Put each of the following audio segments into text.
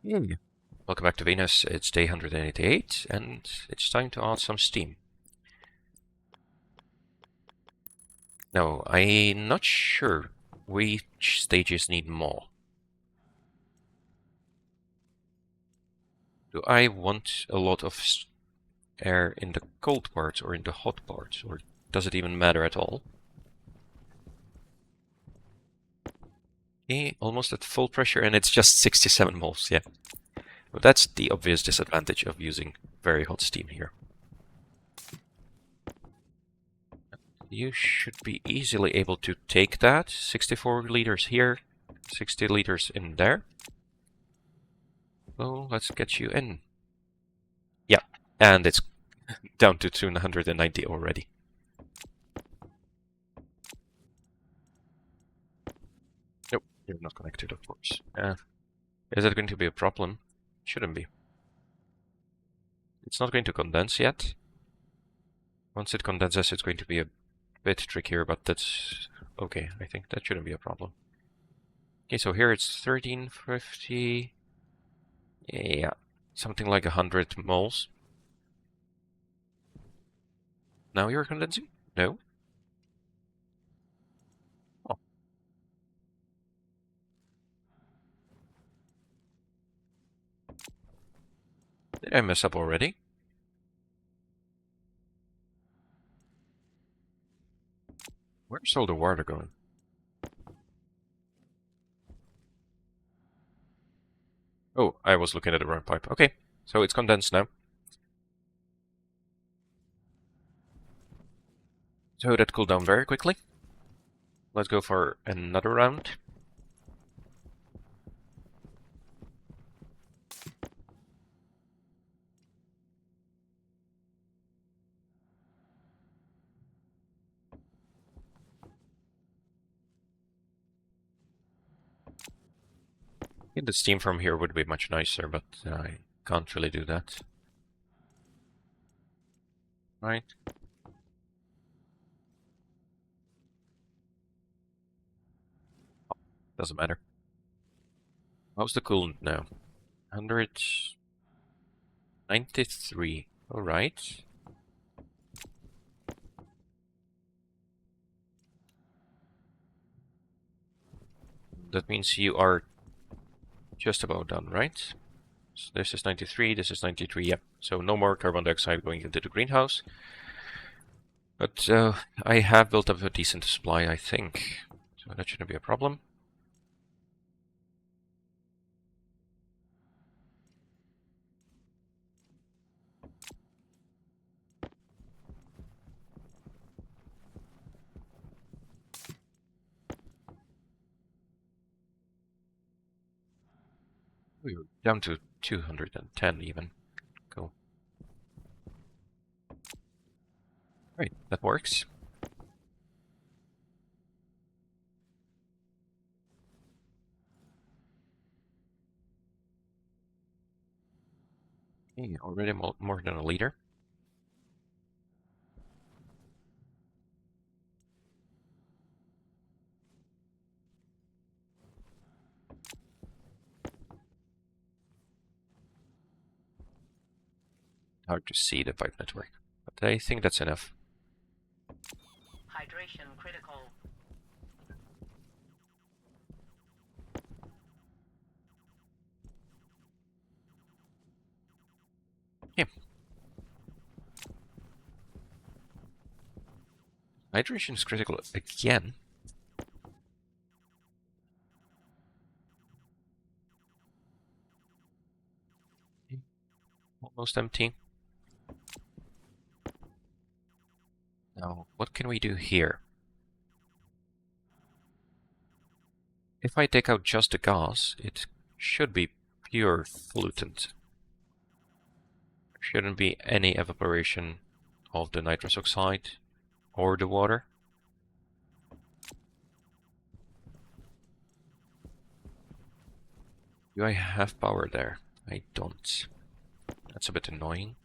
Hey. Welcome back to Venus. It's day 188, and it's time to add some steam. Now, I'm not sure which stages need more. Do I want a lot of air in the cold parts or in the hot parts, or does it even matter at all? Okay, almost at full pressure, and it's just 67 moles, yeah. But that's the obvious disadvantage of using very hot steam here. You should be easily able to take that. 64 liters here, 60 liters in there. So let's get you in. Yeah, and it's down to 290 already. Nope, you're not connected, of course. Is it going to be a problem? Shouldn't be. It's not going to condense yet. Once it condenses, it's going to be a bit trickier, but that's okay. I think that shouldn't be a problem. Okay, so here it's 1350. Yeah, something like 100 moles. Now you're condensing? No? Oh. Did I mess up already? Where's all the water going? Oh, I was looking at the wrong pipe. Okay, so it's condensed now. So that cooled down very quickly. Let's go for another round. The steam from here would be much nicer, but I can't really do that. Right. Doesn't matter. How's the coolant now? 193. Alright. That means you are just about done, right? So this is 93, this is 93, yep. So no more carbon dioxide going into the greenhouse. But I have built up a decent supply, I think. So that shouldn't be a problem. We're down to 210 even. Cool. Right, that works. Okay, already more than a liter. Hard to see the pipe network, but I think that's enough. Hydration critical. Yeah. Hydration is critical again. Almost empty. Now, what can we do here? If I take out just the gas, it should be pure pollutant. There shouldn't be any evaporation of the nitrous oxide or the water. Do I have power there? I don't. That's a bit annoying.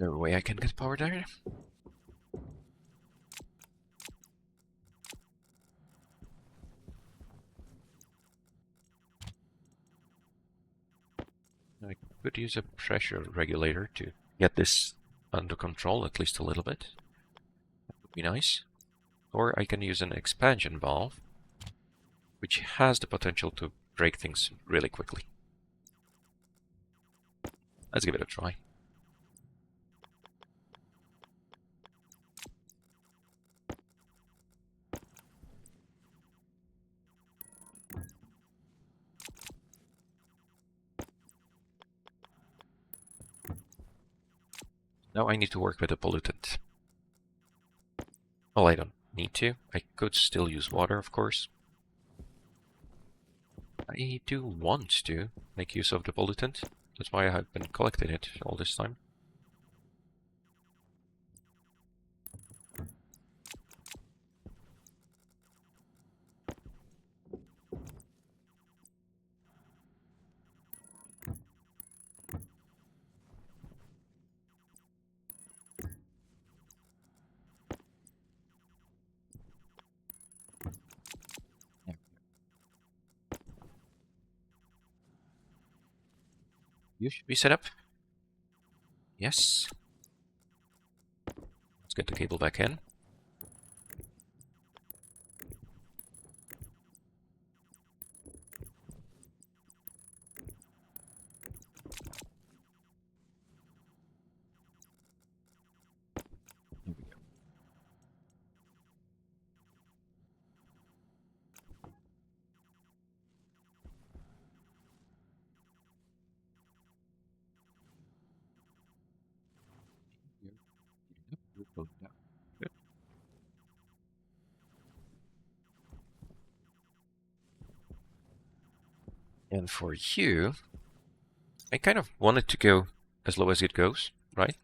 No way I can get power there. I could use a pressure regulator to get this under control at least a little bit. That would be nice. Or I can use an expansion valve, which has the potential to break things really quickly. Let's give it a try. Now I need to work with a pollutant. Well, I don't need to. I could still use water, of course. I do want to make use of the pollutant. That's why I have been collecting it all this time. You should be set up. Yes. Let's get the cable back in. Here we go. Good. And for you, I kind of want it to go as low as it goes, right?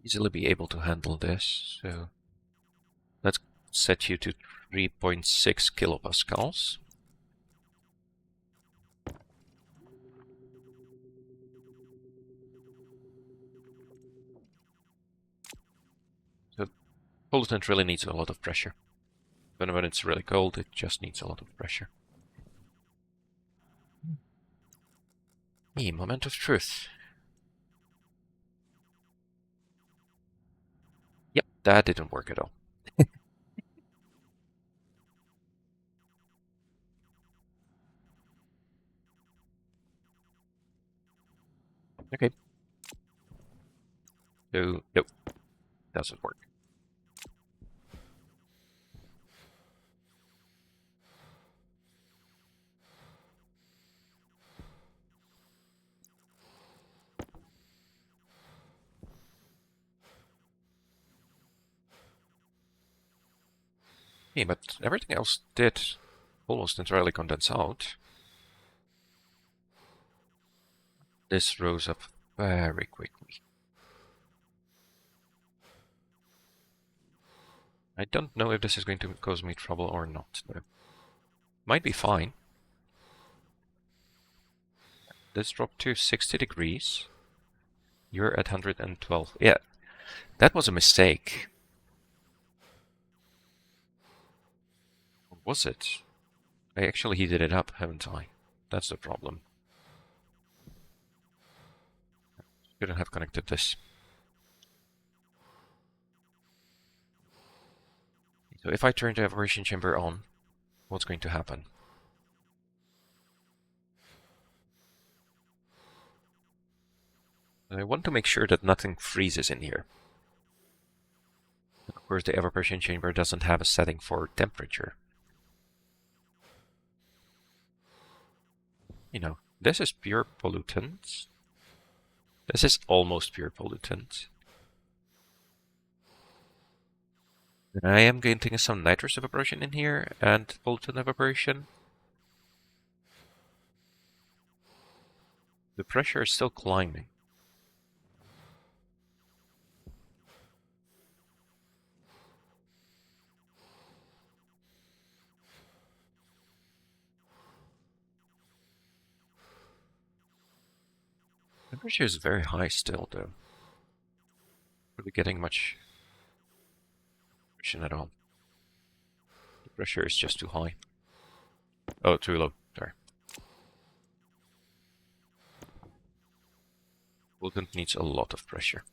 Easily be able to handle this, so let's set you to 3.6 kilopascals. So pollutant really needs a lot of pressure. But when it's really cold, it just needs a lot of pressure. Moment of truth. Yep, that didn't work at all. Okay. So, nope, doesn't work. Yeah, but everything else did almost entirely condense out. This rose up very quickly. I don't know if this is going to cause me trouble or not, though. Might be fine. Let's drop to 60 degrees. You're at 112. Yeah, that was a mistake. Or was it? I actually heated it up, haven't I? That's the problem. Shouldn't have connected this. So if I turn the evaporation chamber on, what's going to happen? I want to make sure that nothing freezes in here. Of course, the evaporation chamber doesn't have a setting for temperature. You know, this is pure pollutant. This is almost pure pollutant. And I am getting some nitrous evaporation in here and pollutant evaporation. The pressure is still climbing. Temperature is very high still, though. Really getting much friction at all. The pressure is just too high. Oh, too low. Sorry. Pollutant needs a lot of pressure.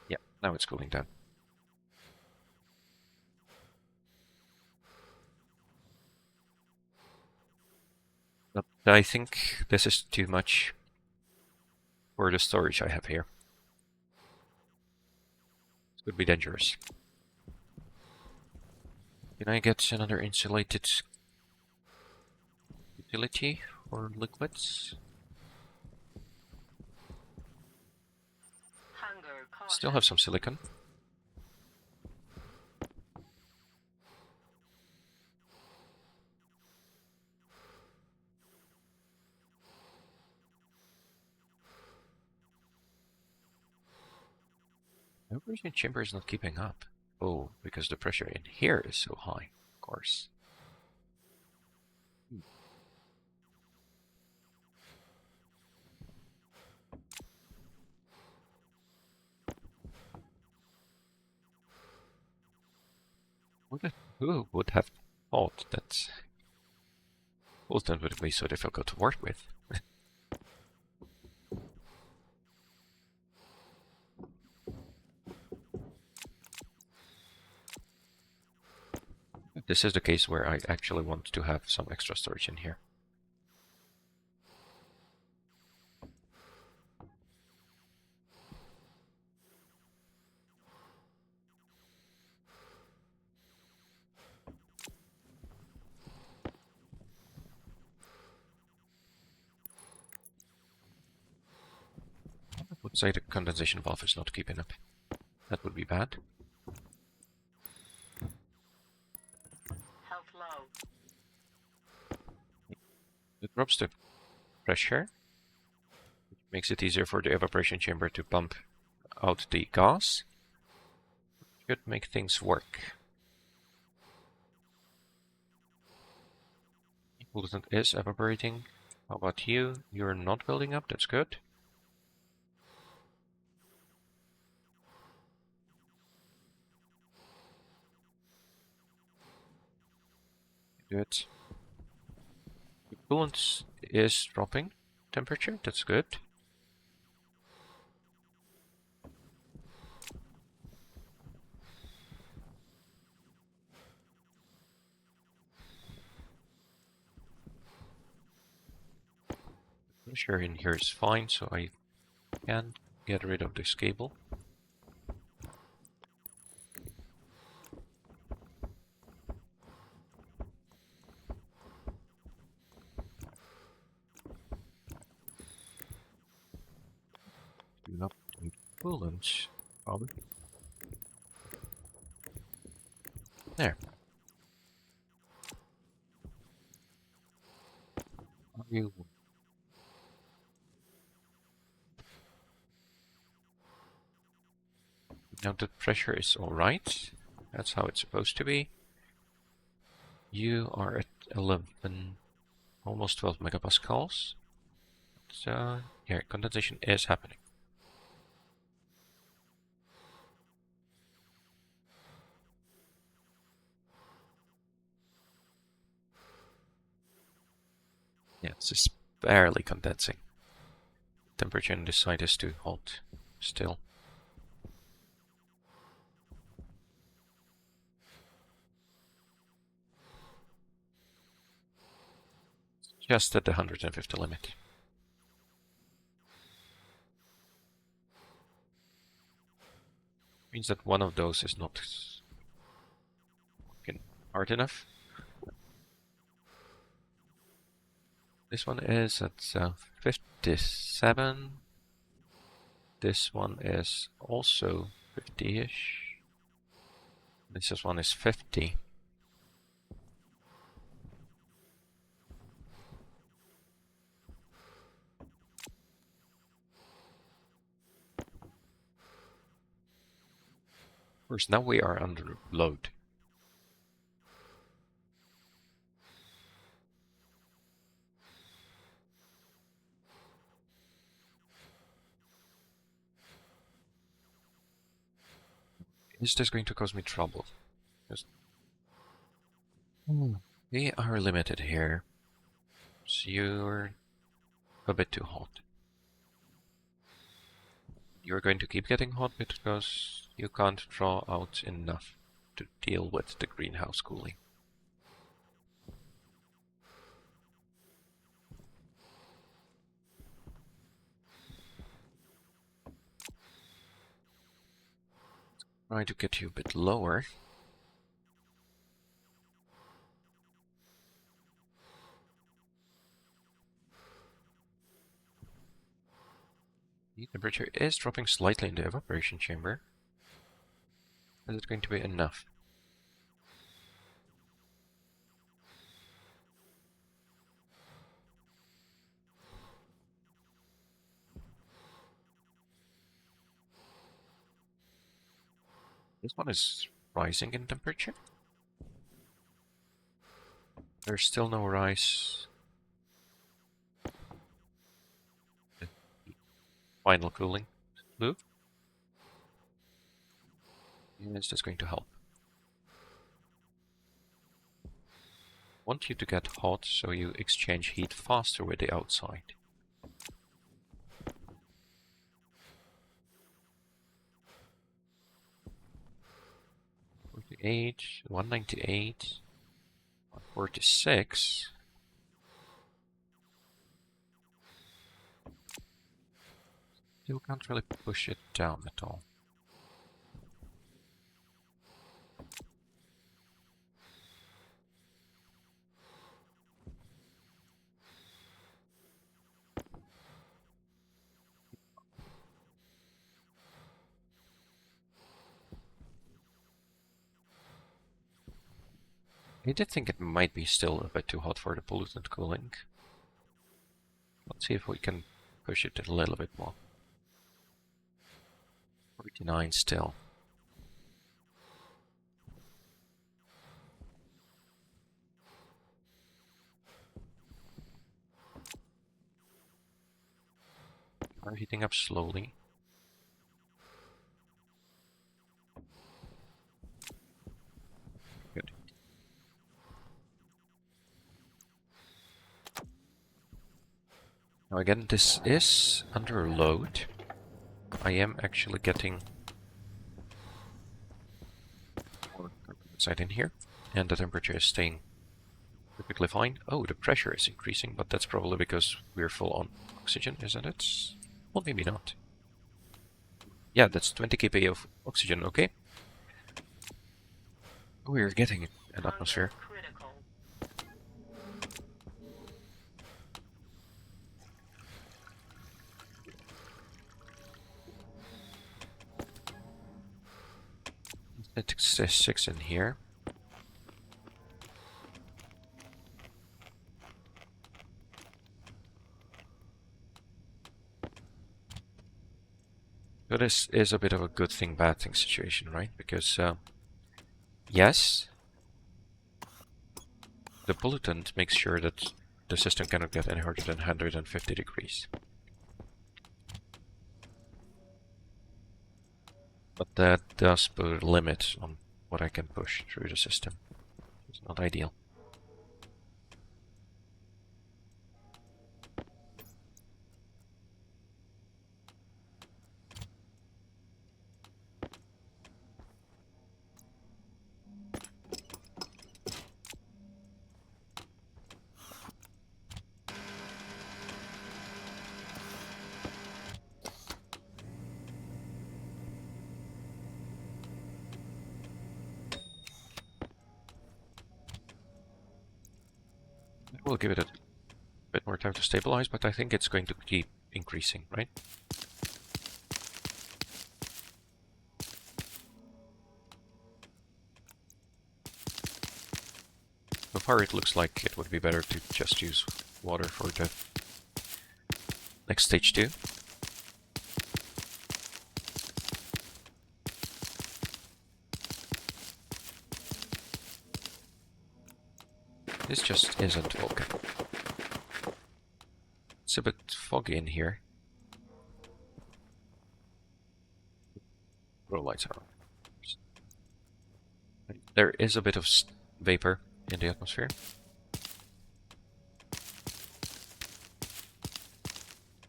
Yeah, now it's cooling down. But I think this is too much for the storage I have here. It could be dangerous. Can I get another insulated utility for liquids? Still have some silicon. The evaporation chamber is not keeping up. Oh, because the pressure in here is so high, of course. Who would have thought that Pollutant would be so difficult to work with? This is the case where I actually want to have some extra storage in here. I would say the condensation valve is not keeping up. That would be bad. Health low. It drops the pressure, which makes it easier for the evaporation chamber to pump out the gas. Should make things work. Pollutant is evaporating. How about you? You're not building up, that's good. Good. The coolant is dropping temperature, that's good. Pressure in here is fine, so I can get rid of this cable. Do not need coolant. Probably. There. Are you? Now the pressure is alright. That's how it's supposed to be. You are at 11, almost 12 megapascals. So, yeah, condensation is happening. Yeah, this is barely condensing. Temperature on this side is too hot still. Just at the 150 limit. Means that one of those is not working hard enough. This one is at 57. This one is also 50-ish. This one is 50. Of course, now we are under load. Is this going to cause me trouble? Just... We are limited here. So you're a bit too hot. You're going to keep getting hot because you can't draw out enough to deal with the greenhouse cooling. Try to get you a bit lower. The temperature is dropping slightly in the evaporation chamber. Is it going to be enough? This one is rising in temperature. There's still no rise. The final cooling move. Is this going to help? Want you to get hot so you exchange heat faster with the outside. age 198, 146. Still can't really push it down at all. I did think it might be still a bit too hot for the pollutant cooling. Let's see if we can push it a little bit more. 49 still. Are heating up slowly. Good. Now again, this is under load. I am actually getting more carbon dioxide in here, and the temperature is staying perfectly fine. Oh, the pressure is increasing, but that's probably because we're full on oxygen, isn't it? Well, maybe not. Yeah, that's 20 kPa of oxygen, okay. We're getting an atmosphere. Let's say 6 in here. So this is a bit of a good thing, bad thing situation, right? Because, yes, the pollutant makes sure that the system cannot get any hotter than 150 degrees. But that does put a limit on what I can push through the system. It's not ideal. We'll give it a bit more time to stabilize, but I think it's going to keep increasing, right? So far it looks like it would be better to just use water for the next stage 2. This just isn't Vulcan. It's a bit foggy in here. Grow lights are on. There is a bit of vapor in the atmosphere.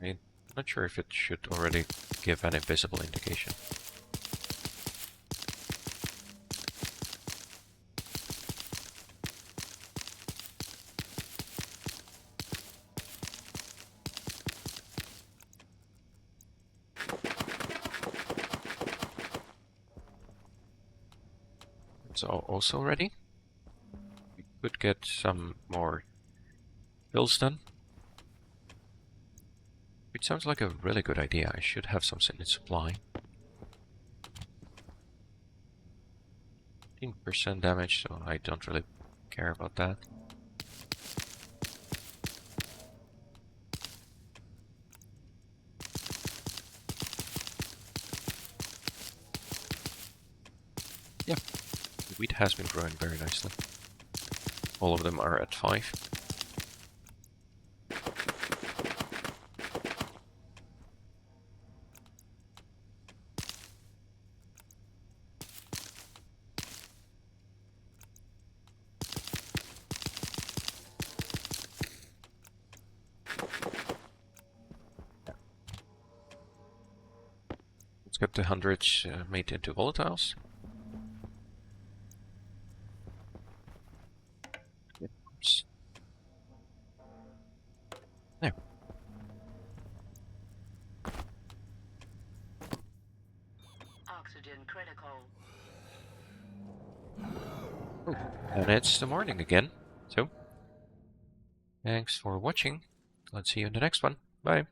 I'm not sure if it should already give any visible indication. It's also ready. We could get some more fills done. It sounds like a really good idea. I should have some in supply. 15% damage, so I don't really care about that. Yeah, the wheat has been growing very nicely. All of them are at 5. Let's get the hundreds made into volatiles. Oops. There. Oxygen critical. Oh, and it's the morning again. So, thanks for watching. Let's see you in the next one. Bye.